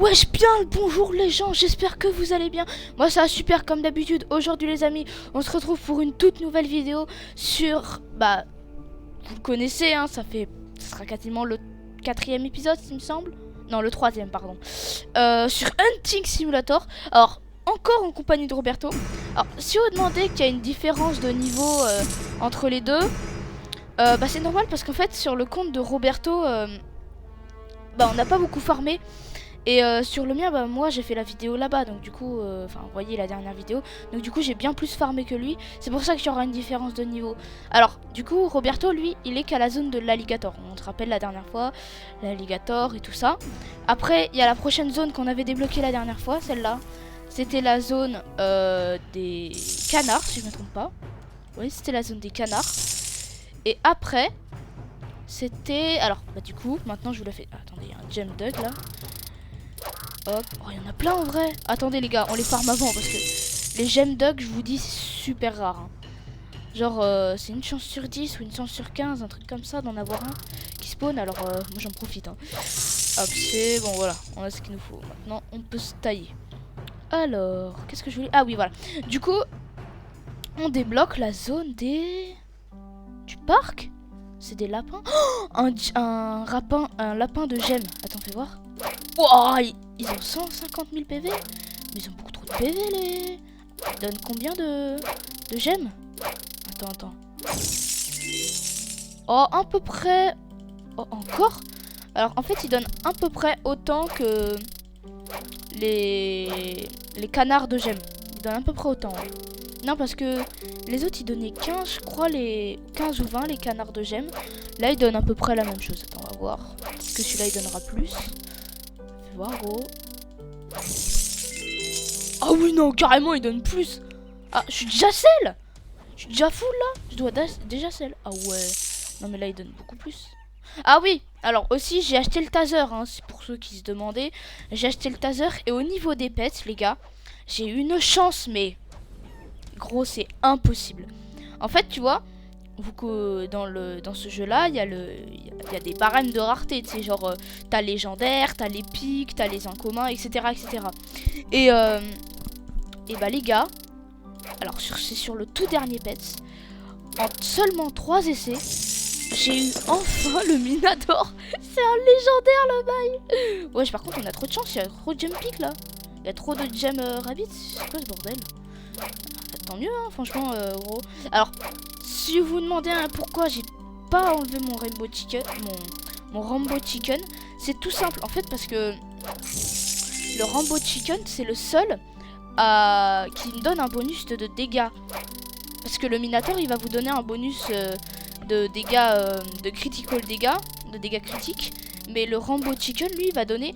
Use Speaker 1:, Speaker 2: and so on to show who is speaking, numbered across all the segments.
Speaker 1: Wesh bien le bonjour les gens, j'espère que vous allez bien. Moi ça va super comme d'habitude. Aujourd'hui les amis, on se retrouve pour une toute nouvelle vidéo sur... vous le connaissez hein, ça sera quasiment le 4e épisode il me semble. Non le 3e pardon. Sur Hunting Simulator. Alors encore en compagnie de Roberto. Alors si vous demandez qu'il y a une différence de niveau entre les deux, c'est normal parce qu'en fait sur le compte de Roberto, on n'a pas beaucoup farmé. Et sur le mien, moi j'ai fait la vidéo là-bas, donc du coup, vous voyez la dernière vidéo, donc du coup j'ai bien plus farmé que lui, c'est pour ça qu'il y aura une différence de niveau. Alors, du coup, Roberto, lui, il est qu'à la zone de l'alligator, on se rappelle la dernière fois, l'alligator et tout ça. Après, il y a la prochaine zone qu'on avait débloquée la dernière fois, celle-là, c'était la zone des canards, si je ne me trompe pas. Oui, c'était la zone des canards. Et après, c'était... Alors, du coup, maintenant je vous la fais... Attendez, il y a un gem dug là. Hop, oh, il y en a plein en vrai. Attendez les gars, on les farme avant parce que les gemmes dug, je vous dis, c'est super rare. Hein. Genre, c'est une chance sur 10 ou une chance sur 15, un truc comme ça, d'en avoir un qui spawn. Alors, moi j'en profite. Hein. Hop, c'est bon, voilà, on a ce qu'il nous faut. Maintenant, on peut se tailler. Alors, qu'est-ce que je voulais... Ah oui, voilà. Du coup, on débloque la zone des... du parc. C'est des lapins. Oh, un lapin de gemmes. Attends, fais voir. Wow, ils ont 150 000 PV. Mais ils ont beaucoup trop de PV les... Ils donnent combien de gemmes? Attends. Oh, à peu près... Oh, encore? Alors, en fait, ils donnent à peu près autant que les canards de gemmes. Ils donnent à peu près autant. Ouais. Non, parce que les autres, ils donnaient 15, je crois, les 15 ou 20, les canards de gemmes. Là, ils donnent à peu près la même chose. Attends, on va voir. Est-ce que celui-là, il donnera plus? Fais voir, gros. Ah oui, non, carrément, il donne plus. Ah, je suis déjà sel. Je suis déjà full, là. Je dois déjà sel. Ah ouais. Non, mais là, il donne beaucoup plus. Ah oui, alors aussi, j'ai acheté le taser, hein, c'est pour ceux qui se demandaient. J'ai acheté le taser, et au niveau des pets, les gars, j'ai eu une chance, mais... Gros, c'est impossible. En fait, tu vois, dans ce jeu-là, il y a des barèmes de rareté. Tu sais, genre, t'as légendaire, t'as l'épique, t'as les incommuns, etc., etc. Et les gars, alors c'est sur le tout dernier pet, en seulement 3 essais, j'ai eu enfin le Minator. C'est un légendaire le bail. Ouais, par contre, on a trop de chance, il y a trop de gem pick là. Il y a trop de gem rabbit. C'est quoi ce bordel? Tant mieux, hein, franchement, gros. Alors, si vous vous demandez pourquoi j'ai pas enlevé mon Rainbow Chicken, mon Rambo Chicken, c'est tout simple. En fait, parce que le Rambo Chicken, c'est le seul qui me donne un bonus de dégâts. Parce que le Minator, il va vous donner un bonus de dégâts, de critical dégâts, de dégâts critiques. Mais le Rambo Chicken, lui, il va donner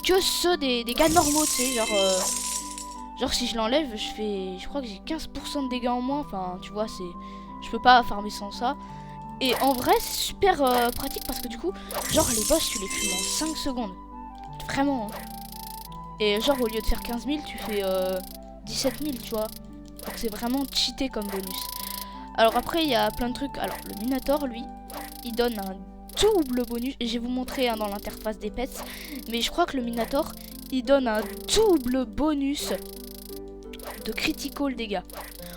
Speaker 1: que ceux des dégâts normaux, tu sais, genre si je l'enlève, je crois que j'ai 15% de dégâts en moins. Enfin, tu vois, je peux pas farmer sans ça. Et en vrai, c'est super pratique parce que du coup, genre les boss, tu les fumes en 5 secondes. Vraiment. Hein. Et genre, au lieu de faire 15 000, tu fais 17 000, tu vois. Donc c'est vraiment cheaté comme bonus. Alors après, il y a plein de trucs. Alors, le Minator, lui, il donne un double bonus. Et je vais vous montrer dans l'interface des pets. Mais je crois que le Minator, il donne un double bonus de critical dégâts.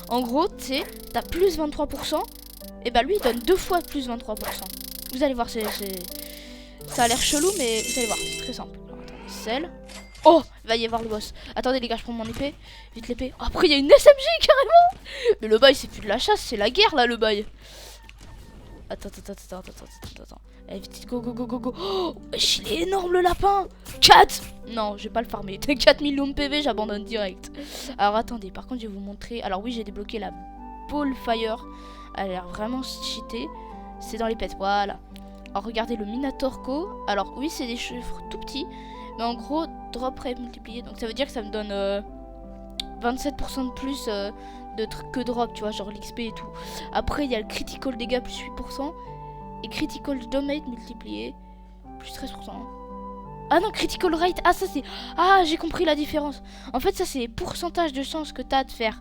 Speaker 1: En gros, tu sais, t'as plus 23%, et lui il donne 2 fois plus 23%. Vous allez voir, ça a l'air chelou, mais vous allez voir, c'est très simple. Alors, attendez, celle. Oh, il va y avoir le boss. Attendez les gars, je prends mon épée. Vite l'épée. Oh, après il y a une SMG carrément. Mais le bail c'est plus de la chasse, c'est la guerre là le bail. Attends. Allez, vite, go. Oh, il est énorme le lapin. 4. Non, je vais pas le farmer. 4 millions de PV, j'abandonne direct. Alors, attendez. Par contre, je vais vous montrer. Alors, oui, j'ai débloqué la Ball Fire. Elle a l'air vraiment cheatée. C'est dans les pets, voilà. Alors, regardez le Minatorco. Alors, oui, c'est des chiffres tout petits. Mais en gros, drop rate multiplié. Donc, ça veut dire que ça me donne 27% de plus de trucs que drop, tu vois, genre l'XP et tout. Après, il y a le critical dégâts plus 8%. Et critical damage multiplié plus 13%. Ah non, critical rate. Ah, ça c'est... Ah, j'ai compris la différence. En fait, ça c'est pourcentage de chance que t'as de faire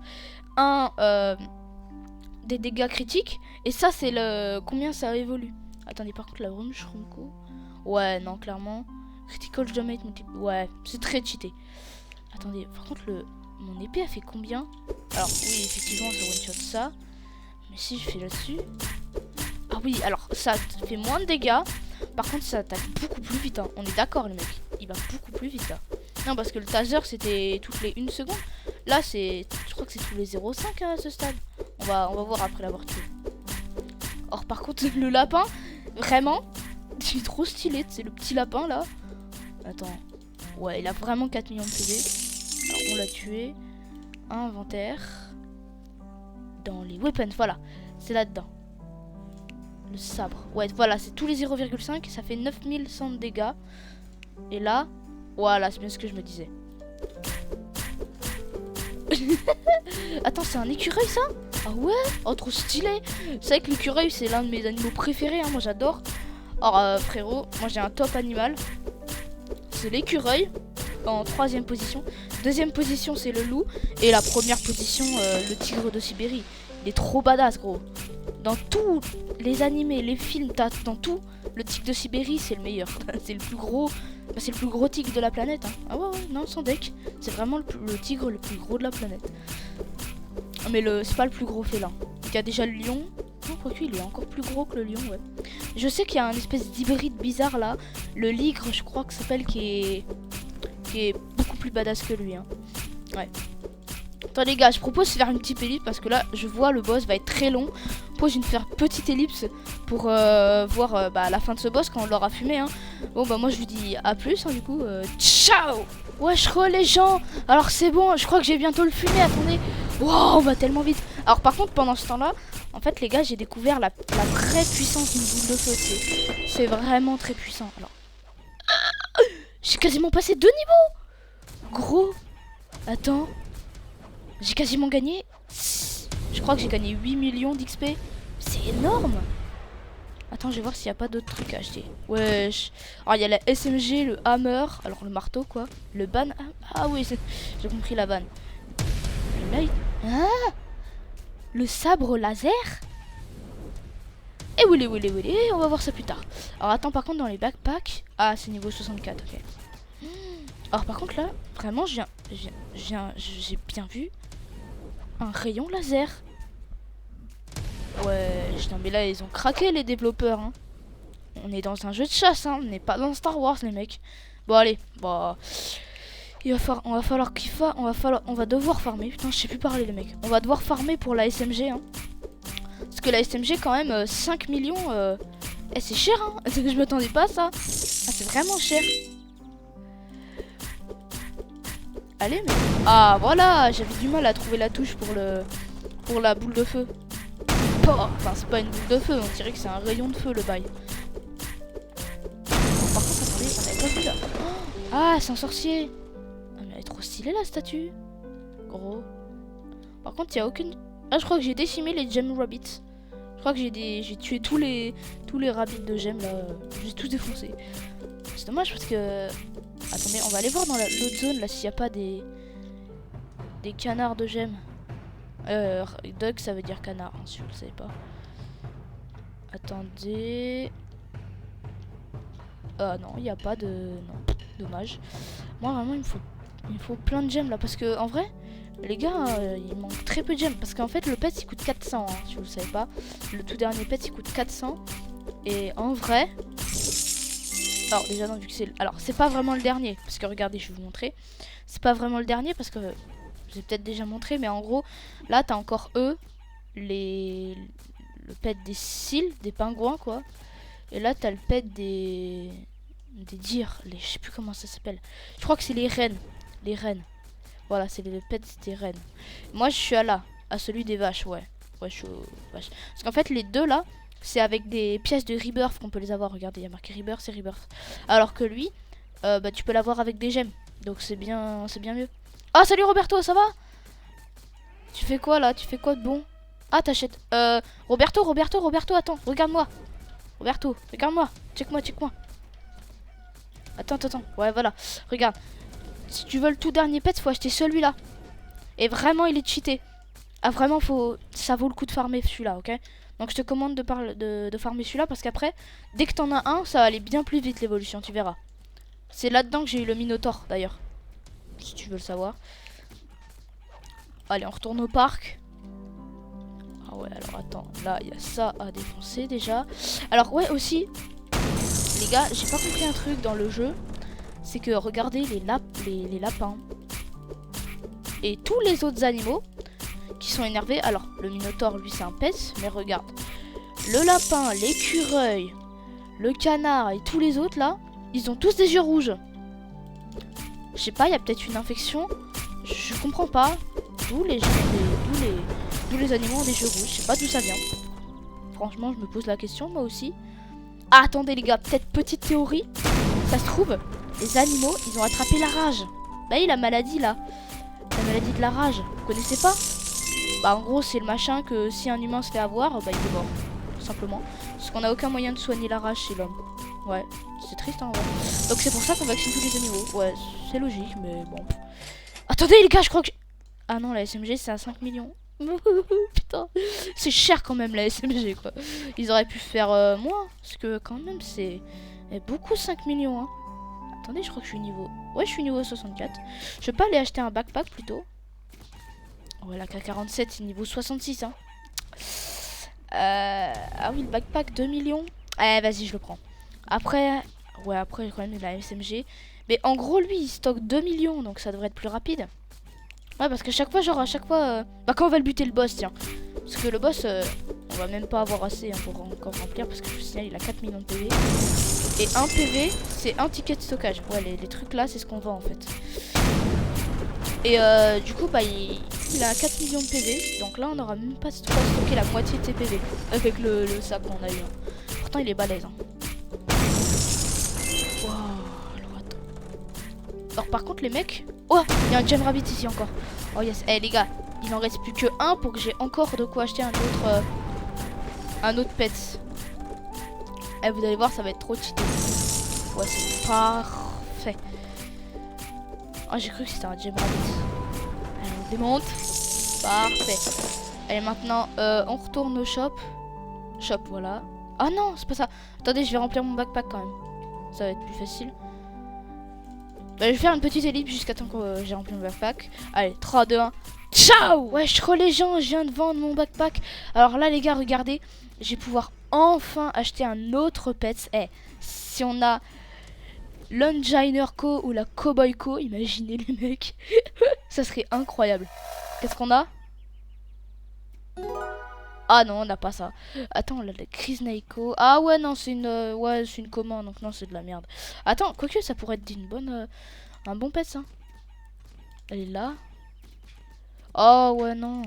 Speaker 1: des dégâts critiques. Et ça, c'est le... Combien ça évolue. Attendez, par contre, la Room Shrumko. Ouais, non, clairement. Critical damage multiple. Ouais, c'est très cheaté. Attendez, par contre, mon épée, elle fait combien? Alors, oui, effectivement, ça one-shot ça. Mais si je fais là-dessus... Ah oui, alors, ça fait moins de dégâts. Par contre, ça attaque beaucoup plus vite. Hein. On est d'accord, le mec. Il va beaucoup plus vite, là. Non, parce que le taser, c'était toutes les 1 seconde. Là, c'est... Je crois que c'est tous les 0,5 à ce stade. On va voir après l'avoir tué. Or, par contre, le lapin, vraiment, il est trop stylé. C'est le petit lapin, là. Attends. Ouais, il a vraiment 4 millions de PV. Alors, on l'a tué. Inventaire. Dans les weapons, voilà. C'est là-dedans. Le sabre. Ouais, voilà, c'est tous les 0,5. Ça fait 9100 de dégâts. Et là, voilà, c'est bien ce que je me disais. Attends, c'est un écureuil, ça? Ah ouais? Oh, trop stylé. C'est vrai que l'écureuil, c'est l'un de mes animaux préférés. Hein, moi, j'adore. Alors, frérot, moi, j'ai un top animal. C'est l'écureuil. En 3e position. 2e position, c'est le loup. Et la première position, le tigre de Sibérie. Il est trop badass, gros. Dans tous les animés, les films, dans tout, le tigre de Sibérie, c'est le meilleur. C'est le plus gros. C'est le plus gros tigre de la planète. Hein. Ah ouais, non, sans deck. C'est vraiment le tigre le plus gros de la planète. Mais c'est pas le plus gros félin. Il y a déjà le lion. Non, quoique, il est encore plus gros que le lion, ouais. Je sais qu'il y a un espèce d'hybride bizarre là. Le ligre, je crois que ça s'appelle, qui est beaucoup plus badass que lui. Hein. Ouais. Attends les gars, je propose de faire une petite ellipse parce que là, je vois le boss va être très long. Je propose de faire petite ellipse pour voir la fin de ce boss quand on l'aura fumé. Hein. Bon bah moi je vous dis à plus hein, du coup. Ciao. Wesh les gens. Alors c'est bon, je crois que j'ai bientôt le fumé. Attendez. Wow, on va tellement vite. Alors par contre pendant ce temps-là, en fait les gars, j'ai découvert la vraie puissance d'une boule de feu. C'est vraiment très puissant. Alors, j'ai quasiment passé 2 niveaux. Gros. Attends. J'ai quasiment gagné. Je crois que j'ai gagné 8 millions d'XP. C'est énorme. Attends, je vais voir s'il n'y a pas d'autres trucs à acheter. Wesh. Alors, il y a la SMG, le hammer. Alors, le marteau, quoi. Le ban. Ah oui, j'ai compris la vanne. Le light. Ah, le sabre laser. Et oui, on va voir ça plus tard. Alors, attends, par contre, dans les backpacks. Ah, c'est niveau 64, ok. Alors, par contre, là, vraiment, j'ai bien vu un rayon laser. Ouais, non mais là ils ont craqué les développeurs. Hein. On est dans un jeu de chasse, hein. On n'est pas dans Star Wars les mecs. Bon allez, bon, on va devoir farmer. Putain, je sais plus parler les mecs. On va devoir farmer pour la SMG. Hein. Parce que la SMG quand même 5 millions. C'est cher, hein. C'est que je m'attendais pas à ça. Ah, c'est vraiment cher. Allez, mais... Ah, voilà, j'avais du mal à trouver la touche pour la boule de feu. Oh, enfin, c'est pas une boule de feu, on dirait que c'est un rayon de feu, le bail. Par contre, attendez, on avait pas vu, là. Ah, c'est un sorcier. Ah, mais elle est trop stylée, la statue. Gros. Par contre, il y a aucune... Ah, je crois que j'ai décimé les gem rabbits. Je crois que j'ai tué tous les rabbits de gem, là. J'ai tout défoncé. C'est dommage, parce que... Attendez, on va aller voir dans l'autre zone là s'il n'y a pas des canards de gemmes. Duck ça veut dire canard, hein, si vous le savez pas. Attendez. Ah non, il n'y a pas de... Non, dommage. Moi vraiment il me faut plein de gemmes là parce que en vrai, les gars, il manque très peu de gemmes. Parce qu'en fait le pet il coûte 400, hein, si vous le savez pas. Le tout dernier pet il coûte 400. Et en vrai... Alors déjà non, vu que c'est... Alors c'est pas vraiment le dernier, parce que regardez, je vais vous montrer. C'est pas vraiment le dernier, parce que je l'ai peut-être déjà montré, mais en gros, là t'as encore le pet des cils, des pingouins quoi. Et là t'as le pet des deers, je sais plus comment ça s'appelle. Je crois que c'est les rennes. Les rennes. Voilà, c'est les pets des rennes. Moi je suis à celui des vaches, ouais. Ouais, je suis aux vaches. Parce qu'en fait les deux là, c'est avec des pièces de rebirth qu'on peut les avoir. Regardez, il y a marqué rebirth, c'est rebirth. Alors que lui, tu peux l'avoir avec des gemmes. Donc c'est bien mieux. Ah, salut Roberto, ça va? Tu fais quoi là? Tu fais quoi de bon? Ah, t'achètes. Roberto, attends, regarde-moi. Roberto, regarde-moi. Check-moi. Attends. Ouais, voilà. Regarde. Si tu veux le tout dernier pet, faut acheter celui-là. Et vraiment, il est cheaté. Ah, vraiment, ça vaut le coup de farmer celui-là, ok? Donc je te commande de farmer celui-là parce qu'après, dès que t'en as un, ça va aller bien plus vite l'évolution, tu verras. C'est là-dedans que j'ai eu le Minotaur d'ailleurs. Si tu veux le savoir. Allez, on retourne au parc. Ah ouais, alors attends. Là, il y a ça à défoncer déjà. Alors ouais, aussi, les gars, j'ai pas compris un truc dans le jeu. C'est que regardez les lapins. Et tous les autres animaux qui sont énervés. Alors, le Minotaur, lui, c'est un pet. Mais regarde. Le lapin, l'écureuil, le canard et tous les autres là, ils ont tous des yeux rouges. Je sais pas, il y a peut-être une infection. Je comprends pas. D'où les animaux ont des yeux rouges. Je sais pas d'où ça vient. Franchement, je me pose la question moi aussi. Ah, attendez les gars, peut-être petite théorie. Ça se trouve, les animaux, ils ont attrapé la rage. Bah oui, la maladie là. La maladie de la rage. Vous connaissez pas? Bah en gros, c'est le machin que si un humain se fait avoir, bah il est mort. Tout simplement. Parce qu'on a aucun moyen de soigner la rage chez l'homme. Ouais, c'est triste hein, ouais. Donc c'est pour ça qu'on vaccine tous les animaux. Ouais, c'est logique, mais bon. Attendez les gars, je crois que... Ah non, la SMG c'est à 5 millions. Putain, c'est cher quand même la SMG quoi. Ils auraient pu faire moins. Parce que quand même c'est beaucoup 5 millions hein. Attendez, je crois que je suis niveau... Ouais, je suis niveau 64. Je peux pas aller acheter un backpack plutôt. Ouais, la K47 c'est niveau 66 hein. Ah oui, le backpack 2 millions. Eh, vas-y, je le prends. Après, ouais, après quand même la SMG. Mais en gros, lui, il stocke 2 millions, donc ça devrait être plus rapide. Ouais, parce que chaque fois, genre, à chaque fois... Bah, quand on va le buter, le boss, tiens. Parce que le boss, on va même pas avoir assez hein, pour encore remplir, parce que je vous signale, il a 4 millions de PV. Et un PV, c'est un ticket de stockage. Ouais, les trucs là, c'est ce qu'on vend, en fait. Et du coup, bah, il a 4 millions de PV. Donc là, on aura même pas stocké la moitié de ses PV. Avec le sac qu'on a eu. Hein. Pourtant, il est balèze. Hein. Wow, alors attends. Alors par contre, les mecs... Oh, il y a un Gem Rabbit ici encore. Oh yes. Eh les gars, il en reste plus que un pour que j'ai encore de quoi acheter un autre pet. Eh, vous allez voir, ça va être trop cheaté. Ouais, c'est parfait. Oh, j'ai cru que c'était un Gem Rabbit. Allez, on démonte. Parfait. Allez, maintenant, on retourne au shop. Shop, voilà. Ah non, c'est pas ça. Attendez, je vais remplir mon backpack quand même. Ça va être plus facile. Bah, je vais faire une petite ellipse jusqu'à temps que j'ai rempli mon backpack. Allez, 3, 2, 1. Ciao! Ouais, je crois les gens, je viens de vendre mon backpack. Alors là, les gars, regardez. Je vais pouvoir enfin acheter un autre pet. Eh, si on a l'Enginer Co ou la Cowboy Co, imaginez les mecs. Ça serait incroyable. Qu'est-ce qu'on a? Ah non, on n'a pas ça. Attends, la Chris Naiko. Ah ouais, non, c'est une commande, donc non, c'est de la merde. Attends, quoique ça pourrait être un bon pet, ça. Elle est là. Oh ouais, non.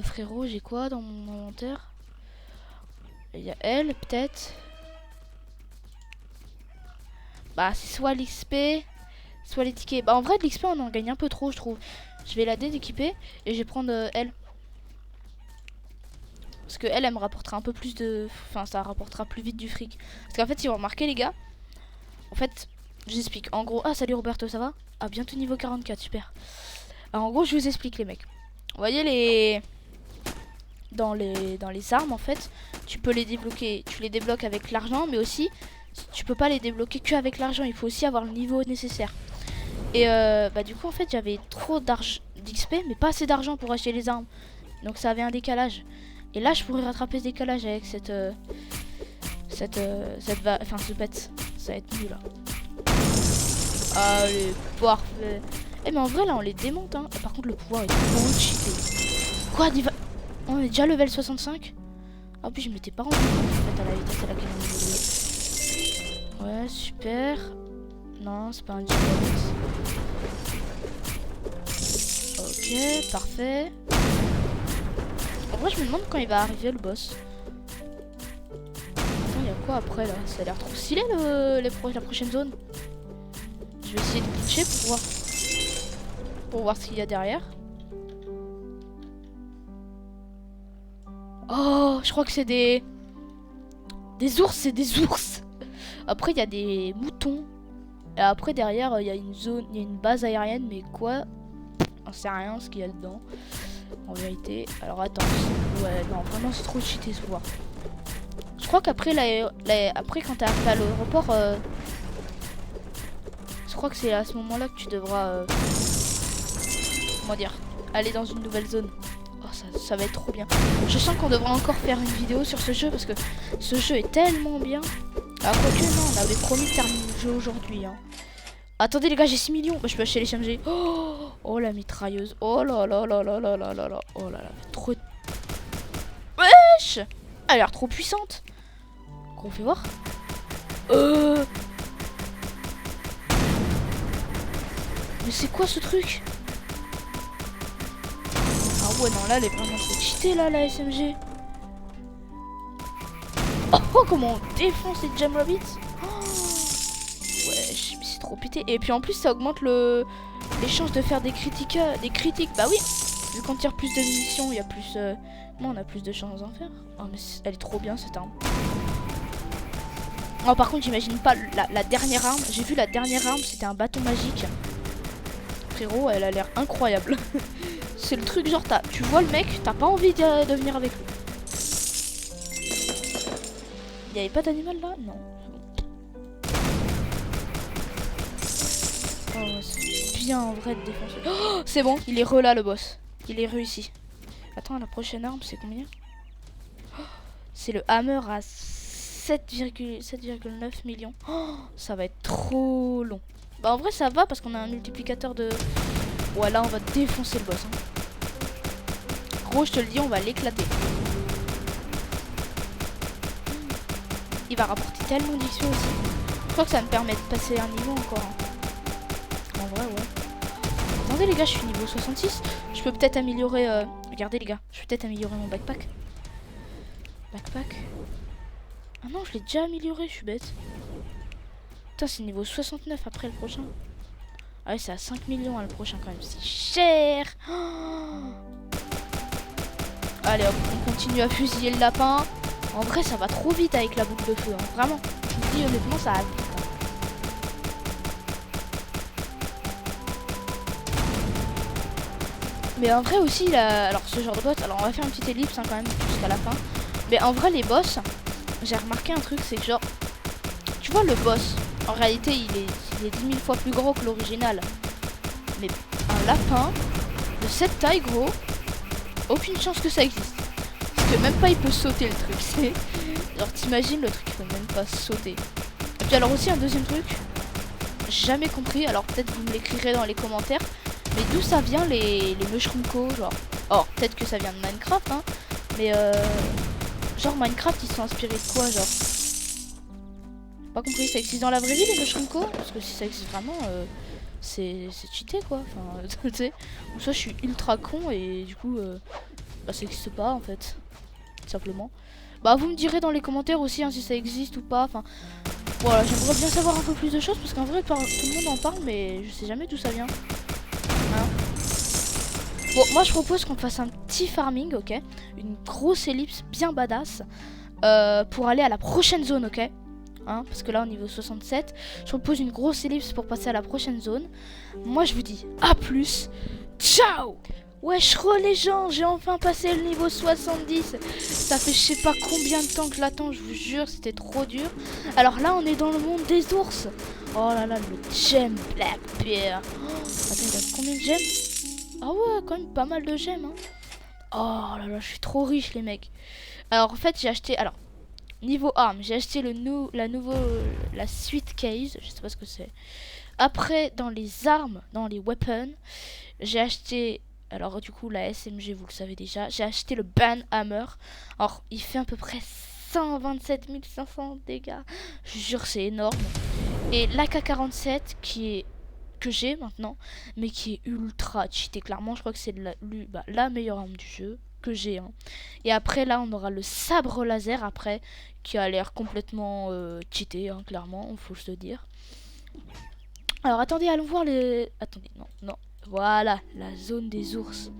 Speaker 1: Frérot, j'ai quoi dans mon inventaire? Il y a elle, peut-être. Bah, c'est soit l'XP, soit les tickets. Bah, en vrai, de l'XP, on en gagne un peu trop, je trouve. Je vais la déséquiper et je vais prendre elle. Parce que elle me rapportera un peu plus de... Enfin, ça rapportera plus vite du fric. Parce qu'en fait, si vous remarquez, les gars, en fait, je vous explique. En gros... Ah, salut Roberto, ça va? Ah, bientôt niveau 44, super. Alors, en gros, je vous explique, les mecs. Vous voyez les... Dans les armes, en fait, tu peux les débloquer. Tu les débloques avec l'argent, mais aussi, tu peux pas les débloquer que avec l'argent. Il faut aussi avoir le niveau nécessaire. Et bah, du coup, en fait, j'avais trop d'XP, mais pas assez d'argent pour acheter les armes. Donc, ça avait un décalage. Et là, je pourrais rattraper ce décalage avec ce pet. Ça va être nul là. Allez, parfait. Eh, mais en vrai, là, on les démonte. Hein. Par contre, le pouvoir est trop cheaté. Quoi, on est déjà level 65? Ah, puis je m'étais pas rendu compte en fait à la vitesse à laquelle on évolue. Ouais, super. Non, c'est pas un diamant. Ok, parfait. En vrai, je me demande quand il va arriver le boss. Attends, il y a quoi après là? Ça a l'air trop stylé la prochaine zone. Je vais essayer de glitcher pour voir ce qu'il y a derrière. Oh, je crois que c'est des ours, c'est des ours. Après, il y a des moutons. Et après, derrière, il y a une base aérienne, mais quoi? On sait rien ce qu'il y a dedans. En vérité. Alors attends. Ouais, non, vraiment c'est trop cheaté ce pouvoir. Je crois qu'après après quand t'es arrivé à l'aéroport, je crois que c'est à ce moment-là que tu devras, comment dire, aller dans une nouvelle zone. Oh, ça va être trop bien. Je sens qu'on devra encore faire une vidéo sur ce jeu parce que ce jeu est tellement bien. Ah, quoique non, on avait promis de terminer le jeu aujourd'hui. Hein. Attendez les gars, j'ai 6 millions. Bah, je peux acheter les SMG. Oh la mitrailleuse. Oh là là là là là là là là. Oh là là, trop... Wesh. Elle a l'air trop puissante. Qu'on fait voir. Mais c'est quoi ce truc? Ah ouais non là elle est vraiment trop cheatée là la SMG. Oh comment on défonce les Jam Rabbits. Ouais c'est trop pété. Et puis en plus ça augmente les chances de faire des critiques. Bah oui. Vu qu'on tire plus de munitions il y a plus... Moi on a plus de chances d'en faire. Oh mais elle est trop bien cette arme. Oh par contre j'imagine pas la dernière arme. J'ai vu la dernière arme c'était un bâton magique. Frérot elle a l'air incroyable. C'est le truc genre tu vois le mec, t'as pas envie de venir avec lui. Il y avait pas d'animal là? Non. Oh c'est bien en vrai de défoncer. Oh, c'est bon, il est là le boss. Il est réussi. Attends, la prochaine arme c'est combien? Oh, c'est le hammer à 7,9 millions. Oh, ça va être trop long. Bah en vrai ça va parce qu'on a un multiplicateur de... Ouais là on va défoncer le boss. Hein. Gros je te le dis on va l'éclater. Il va rapporter tellement d'XP aussi. Je crois que ça me permet de passer un niveau encore. Hein. En vrai ouais. Attendez les gars je suis niveau 66. Je peux peut-être améliorer... Regardez les gars. Je peux peut-être améliorer mon backpack. Backpack. Ah non je l'ai déjà amélioré, je suis bête. Putain c'est niveau 69 après le prochain. Ah ouais c'est à 5 millions hein, le prochain quand même. C'est cher. Oh. Allez hop, on continue à fusiller le lapin. En vrai ça va trop vite avec la boucle de feu. Hein. Vraiment. Je vous dis honnêtement ça va vite. Hein. Mais en vrai aussi, alors ce genre de boss, alors on va faire une petite ellipse hein, quand même jusqu'à la fin. Mais en vrai les boss, j'ai remarqué un truc, c'est que genre, tu vois le boss, en réalité il est 10 000 fois plus gros que l'original. Mais un lapin de cette taille gros, aucune chance que ça existe. Parce que même pas il peut sauter le truc, c'est... Genre t'imagines le truc il peut même pas sauter. Et puis alors aussi un deuxième truc, j'ai jamais compris, alors peut-être vous me l'écrirez dans les commentaires. Mais d'où ça vient les Mushroomco genre? Oh, peut-être que ça vient de Minecraft, hein. Mais genre Minecraft, ils sont inspirés de quoi, genre? Pas compris, ça existe dans la vraie vie les Mushroomco? Parce que si ça existe vraiment, c'est cheaté quoi. Enfin, tu sais. Ou soit je suis ultra con et du coup, bah ça existe pas en fait. Simplement. Bah vous me direz dans les commentaires aussi hein, si ça existe ou pas. Enfin, voilà, j'aimerais bien savoir un peu plus de choses parce qu'en vrai, tout le monde en parle, mais je sais jamais d'où ça vient. Bon, moi je propose qu'on fasse un petit farming, ok? Une grosse ellipse bien badass pour aller à la prochaine zone, ok? Hein, parce que là au niveau 67, je propose une grosse ellipse pour passer à la prochaine zone. Moi je vous dis à plus. Ciao! Wesh les gens, j'ai enfin passé le niveau 70. Ça fait je sais pas combien de temps que je l'attends, je vous jure, c'était trop dur. Alors là on est dans le monde des ours. Oh là là, le gem Black Bear. Oh, attends, il a combien de gemmes? Ah ouais, quand même pas mal de gemmes. Hein. Oh là là, je suis trop riche les mecs. Alors en fait j'ai acheté, alors niveau armes, j'ai acheté la suite case, je sais pas ce que c'est. Après dans les armes, dans les weapons, j'ai acheté, alors du coup la SMG vous le savez déjà, j'ai acheté le Ban Hammer. Alors il fait à peu près 127 500 dégâts, je jure c'est énorme. Et l'AK-47 que j'ai maintenant, mais qui est ultra cheaté. Clairement, je crois que c'est la meilleure arme du jeu que j'ai. Hein. Et après, là, on aura le sabre laser après, qui a l'air complètement cheaté, hein, clairement, il faut se le dire. Alors, attendez, allons voir les... Attendez, non. Voilà, la zone des ours.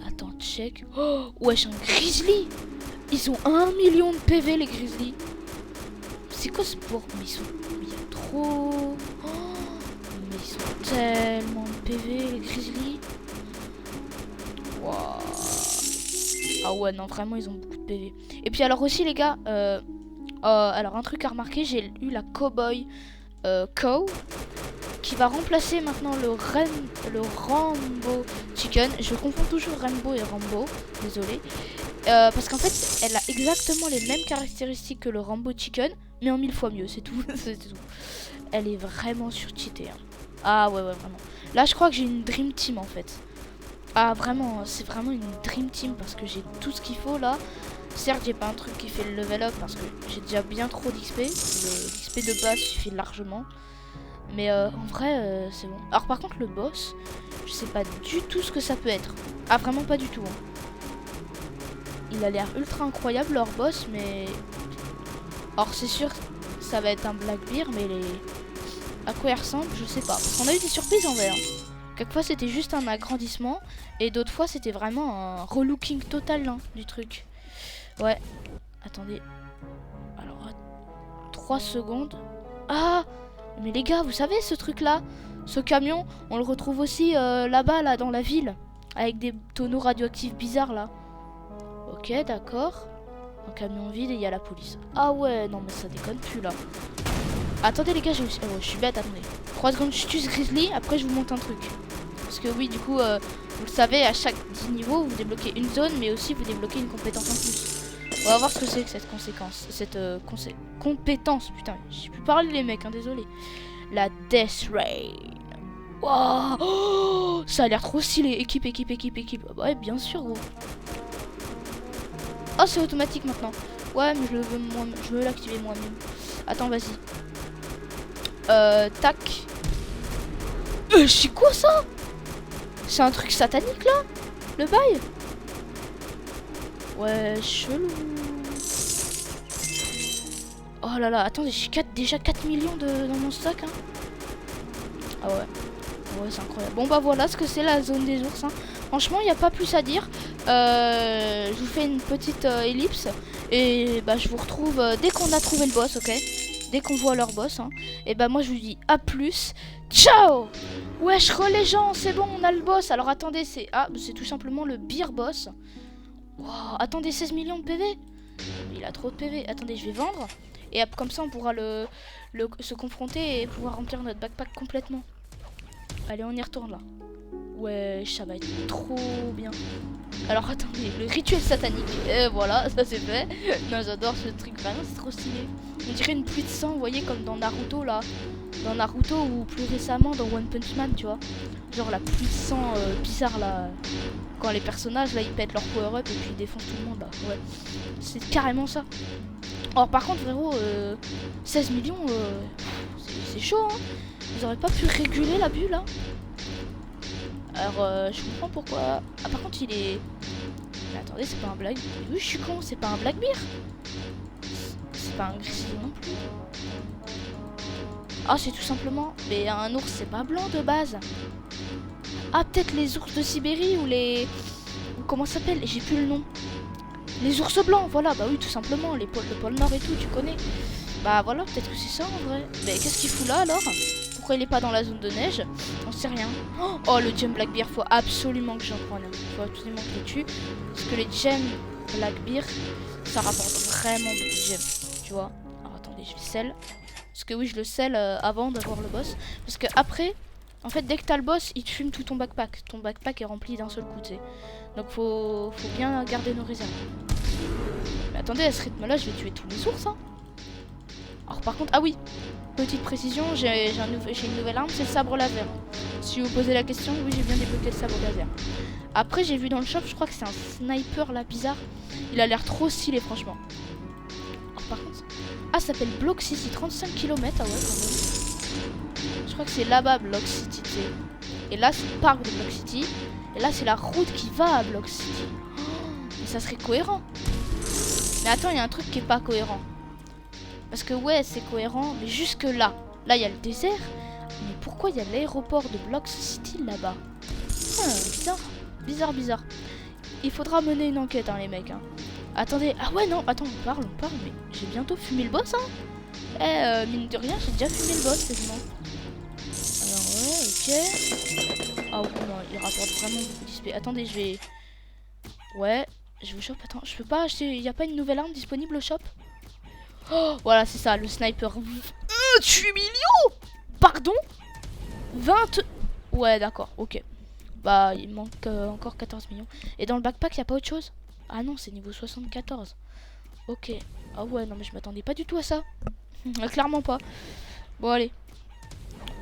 Speaker 1: Attends, check. Oh, wesh, un grizzly. Ils ont 1 million de PV, les grizzlies. C'est quoi ce pour... Mais il y a trop... Oh, mais ils sont tellement de PV, les grizzlies. Wow. Ah ouais, non, vraiment, ils ont beaucoup de PV. Et puis alors aussi, les gars, Alors un truc à remarquer, j'ai eu la Cowboy Cow qui va remplacer maintenant le Rambo Chicken. Je confonds toujours Rainbow et Rambo, désolé. Parce qu'en fait, elle a exactement les mêmes caractéristiques que le Rambo Chicken, mais en 1000 fois mieux, c'est tout. C'est tout. Elle est vraiment surcheatée. Hein. Ah ouais, vraiment. Là, je crois que j'ai une Dream Team en fait. Ah vraiment, c'est vraiment une Dream Team parce que j'ai tout ce qu'il faut là. Certes, j'ai pas un truc qui fait le level up parce que j'ai déjà bien trop d'XP. L'XP de base suffit largement. Mais en vrai, c'est bon. Alors par contre, le boss, je sais pas du tout ce que ça peut être. Ah, vraiment pas du tout. Hein. Il a l'air ultra incroyable leur boss, mais... Alors c'est sûr, ça va être un Blackbeard, mais à quoi il ressemble, je sais pas. Parce qu'on a eu des surprises en vrai. Hein. Quelquefois c'était juste un agrandissement, et d'autres fois c'était vraiment un relooking total hein, du truc. Ouais, attendez. Alors, 3 secondes. Ah, mais les gars, vous savez ce truc là, ce camion, on le retrouve aussi là-bas, là, dans la ville. Avec des tonneaux radioactifs bizarres là. Ok, d'accord. Un camion vide et il y a la police. Ah ouais, non mais ça déconne plus là. Attendez les gars, je suis bête, attendez. 3 secondes, je tue ce Grizzly, après je vous montre un truc. Parce que oui, du coup, vous le savez, à chaque 10 niveaux, vous débloquez une zone, mais aussi vous débloquez une compétence en plus. On va voir ce que c'est que cette compétence, putain, j'ai pu parler les mecs, hein, désolé. La Death Rain. Wow, oh, ça a l'air trop stylé. Équipe. Bah ouais, bien sûr, gros. Oh, c'est automatique maintenant. Ouais, mais je veux l'activer moi-même. Attends, vas-y. Tac. C'est quoi ça? C'est un truc satanique là? Le bail? Ouais, chelou. Oh là là, attendez, j'ai déjà 4 millions dans mon stock. Hein. Ah ouais. Ouais, c'est incroyable. Bon bah voilà ce que c'est la zone des ours. Hein. Franchement, il n'y a pas plus à dire. Je vous fais une petite ellipse. Et bah je vous retrouve dès qu'on a trouvé le boss, ok? Dès qu'on voit leur boss. Hein. Et bah moi je vous dis à plus. Ciao! Wesh, les gens, c'est bon, on a le boss. Alors attendez, c'est tout simplement le beer boss. Wow, attendez, 16 millions de PV. Il a trop de PV. Attendez, je vais vendre. Et comme ça, on pourra se confronter et pouvoir remplir notre backpack complètement. Allez, on y retourne là. Ouais, ça va être trop bien. Alors attendez, le rituel satanique. Et voilà, ça c'est fait. Non, j'adore ce truc, vraiment, c'est trop stylé. On dirait une pluie de sang, vous voyez, comme dans Naruto là. Dans Naruto ou plus récemment dans One Punch Man, tu vois. Genre la pluie de sang bizarre là. Quand les personnages là ils pètent leur power up et puis ils défoncent tout le monde là. Ouais, c'est carrément ça. Alors par contre, frérot, 16 millions, c'est chaud hein. Vous auriez pas pu réguler la bulle là? Alors je comprends pourquoi. Ah par contre il est... Mais attendez, c'est pas un blague. Oui je suis con, c'est pas un Blackbeard. C'est pas un Grizzly non plus. Ah c'est tout simplement... Mais un ours c'est pas blanc de base. Ah peut-être les ours de Sibérie ou les... Comment ça s'appelle? J'ai plus le nom. Les ours blancs, voilà, bah oui tout simplement, le pôle Nord et tout, tu connais. Bah voilà, peut-être que c'est ça en vrai. Mais qu'est-ce qu'il fout là alors? Pourquoi il est pas dans la zone de neige? On sait rien. Oh le gem Blackbeard, faut absolument que j'en prenne. Faut absolument que je les tue. Parce que les gem Blackbeard, ça rapporte vraiment beaucoup de gemmes. Tu vois. Alors attendez, je vais sell. Parce que oui, je le sell avant d'avoir le boss. Parce que après, en fait, dès que t'as le boss, il te fume tout ton backpack. Ton backpack est rempli d'un seul coup, tu sais. Donc faut bien garder nos réserves. Mais attendez, à ce rythme-là, je vais tuer tous les ours. Hein. Alors par contre, ah oui, petite précision, j'ai une nouvelle arme, c'est le sabre laser. Si vous posez la question, oui, j'ai bien débloqué le sabre laser. Après, j'ai vu dans le shop, je crois que c'est un sniper là, bizarre. Il a l'air trop stylé, franchement. Alors par contre, ça s'appelle Block City, 35 km, ah ouais, quand même. Je crois que c'est là-bas, Block City, tu sais. Et là, c'est le parc de Block City. Et là, c'est la route qui va à Block City. Oh, mais ça serait cohérent. Mais attends, il y a un truc qui est pas cohérent. Parce que ouais, c'est cohérent, mais jusque là. Là, il y a le désert. Mais pourquoi il y a l'aéroport de Block City là-bas? Bizarre. Il faudra mener une enquête, hein, les mecs. Hein. Attendez, ah ouais, non, attends, on parle, mais j'ai bientôt fumé le boss, hein. Mine de rien, j'ai déjà fumé le boss, quasiment. Alors ouais, ok. Ah ouais, non, il rapporte vraiment beaucoup d'XP. Attendez, je vais... Ouais, je vous chope, attends, je peux pas acheter... Il n'y a pas une nouvelle arme disponible au shop? Oh, voilà, c'est ça, le sniper. 28 millions. Pardon, 20... Ouais, d'accord, ok. Bah, il manque encore 14 millions. Et dans le backpack, y a pas autre chose? Ah non, c'est niveau 74. Ok. Ah ouais, non mais je m'attendais pas du tout à ça. Clairement pas. Bon, allez.